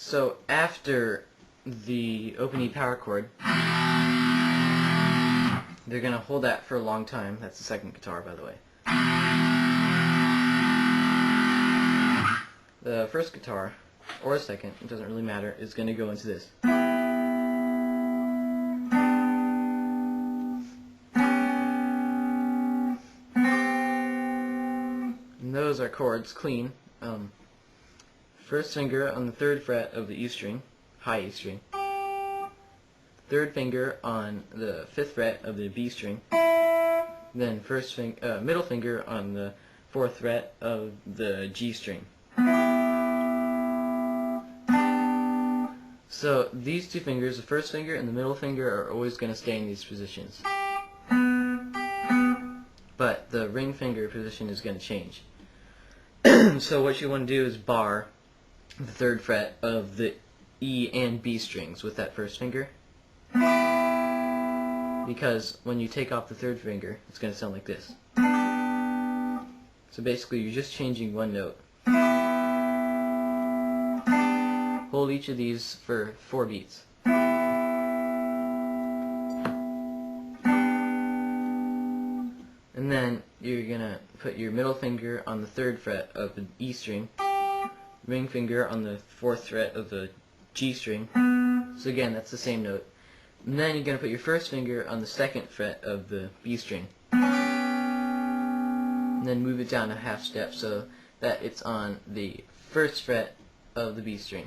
So after the open E power chord, they're going to hold that for a long time. That's the second guitar, by the way. The first guitar, or second, it doesn't really matter, is going to go into this. And those are chords, clean. First finger on the 3rd fret of the E string, high E string. 3rd finger on the 5th fret of the B string. Then middle finger on the 4th fret of the G string. So these two fingers, the first finger and the middle finger, are always going to stay in these positions. But the ring finger position is going to change. So what you want to do is bar the 3rd fret of the E and B strings with that first finger. Because when you take off the 3rd finger, it's going to sound like this. So basically you're just changing one note. Hold each of these for 4 beats. And then you're going to put your middle finger on the 3rd fret of the E string, ring finger on the 4th fret of the G string. So again, that's the same note. And then you're going to put your first finger on the 2nd fret of the B string. And then move it down a half step so that it's on the 1st fret of the B string.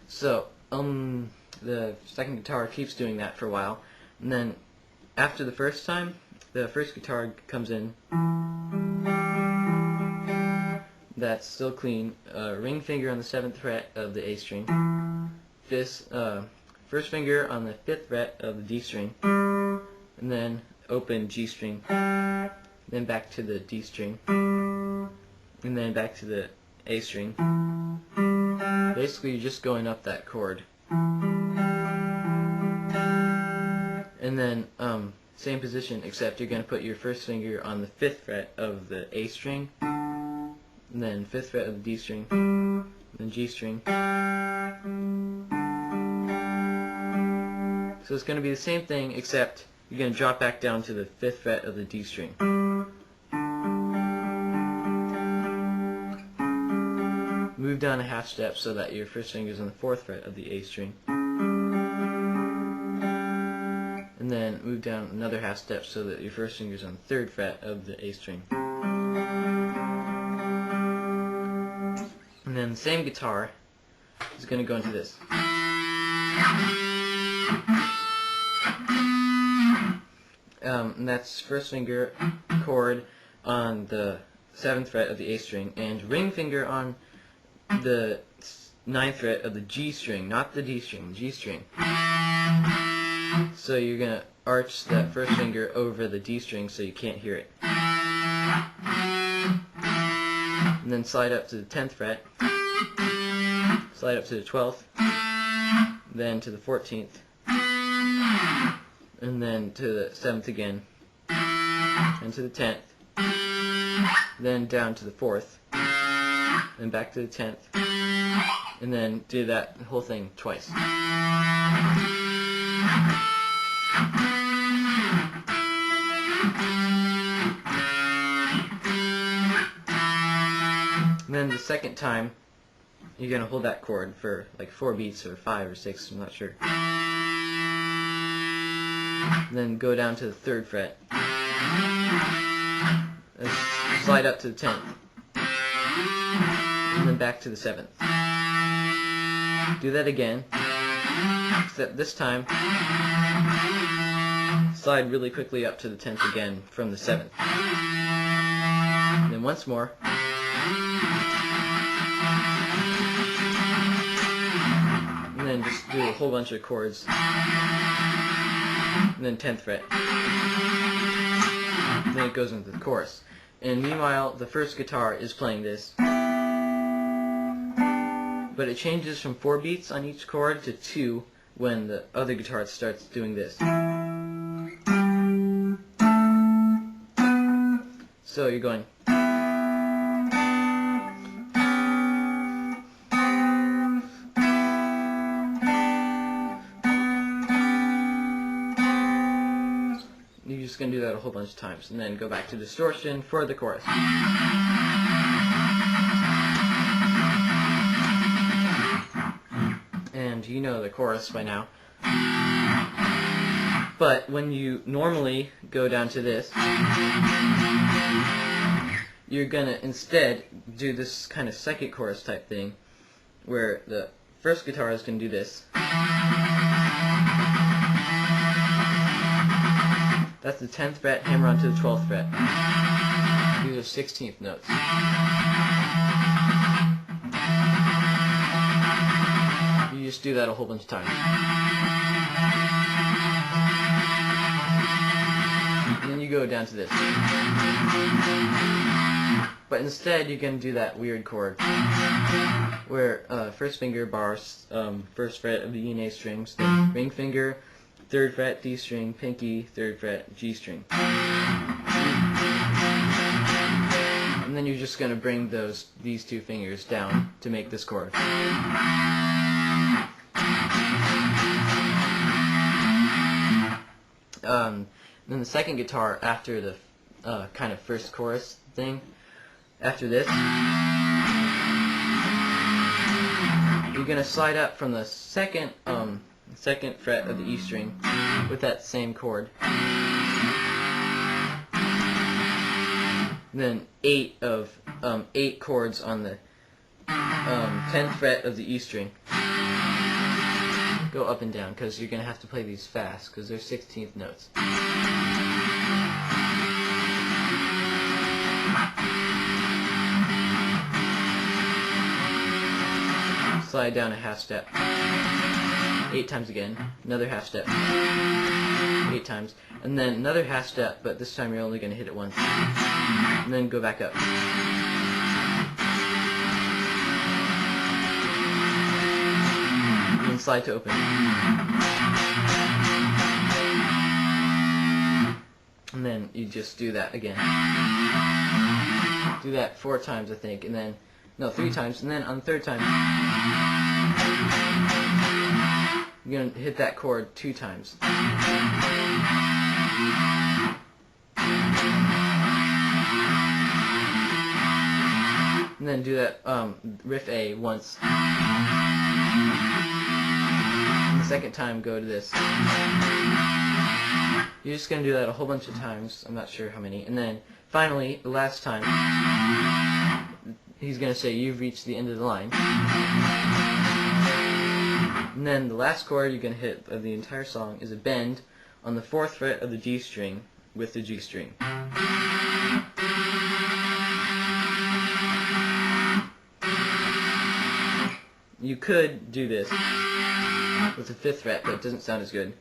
So, the second guitar keeps doing that for a while. And then after the first time, the first guitar comes in. That's still clean. Ring finger on the 7th fret of the A string. First finger on the 5th fret of the D string. And then open G string. Then back to the D string. And then back to the A string. Basically, you're just going up that chord. And then, same position, except you're going to put your first finger on the 5th fret of the A string, and then 5th fret of the D string, and then G string. So it's going to be the same thing, except you're going to drop back down to the 5th fret of the D string. Move down a half step so that your first finger is on the 4th fret of the A string. And then move down another half step so that your first finger is on the 3rd fret of the A string. And then the same guitar is going to go into this. And that's first finger chord on the 7th fret of the A string, and ring finger on the 9th fret of the G string, not the D string, G string. So you're going to arch that first finger over the D string so you can't hear it. And then slide up to the 10th fret, slide up to the 12th, then to the 14th, and then to the 7th again, and to the 10th, then down to the 4th, and back to the 10th, and then do that whole thing twice. And then the second time, you're going to hold that chord for like 4 beats or 5 or 6, I'm not sure. And then go down to the 3rd fret. And slide up to the 10th. And then back to the 7th. Do that again, except this time, slide really quickly up to the 10th again from the 7th. And then once more. And then just do a whole bunch of chords. And then 10th fret. And then it goes into the chorus. And meanwhile, the first guitar is playing this. But it changes from 4 beats on each chord to 2 when the other guitar starts doing this. So you're going. just going to do that a whole bunch of times, and then go back to distortion for the chorus. And you know the chorus by now. But when you normally go down to this, you're gonna instead do this kind of second chorus type thing, where the first guitar is gonna do this. That's the 10th fret, hammer onto the 12th fret. These are 16th notes. You just do that a whole bunch of times. And then you go down to this. But instead you're going to do that weird chord where first finger bars first fret of the E and A strings, then ring finger, 3rd fret D string, pinky, 3rd fret G string. And then you're just going to bring these two fingers down to make this chord. Then the second guitar after the kind of first chorus thing, after this, you're gonna slide up from the second fret of the E string with that same chord. And then 8 chords on the 10th fret of the E string. Go up and down, because you're going to have to play these fast, because they're 16th notes. Slide down a half step. 8 times again. Another half step. 8 times. And then another half step, but this time you're only going to hit it once. And then go back up. And slide to open. And then you just do that again. Do that 4 times, I think, and then, no, 3 times, and then on the 3rd time, you're going to hit that chord 2 times. And then do that riff A once. And the second time go to this. You're just going to do that a whole bunch of times. I'm not sure how many. And then finally, the last time, he's going to say, you've reached the end of the line. And then the last chord you're going to hit of the entire song is a bend on the 4th fret of the G string with the G string. You could do this with the 5th fret, but it doesn't sound as good.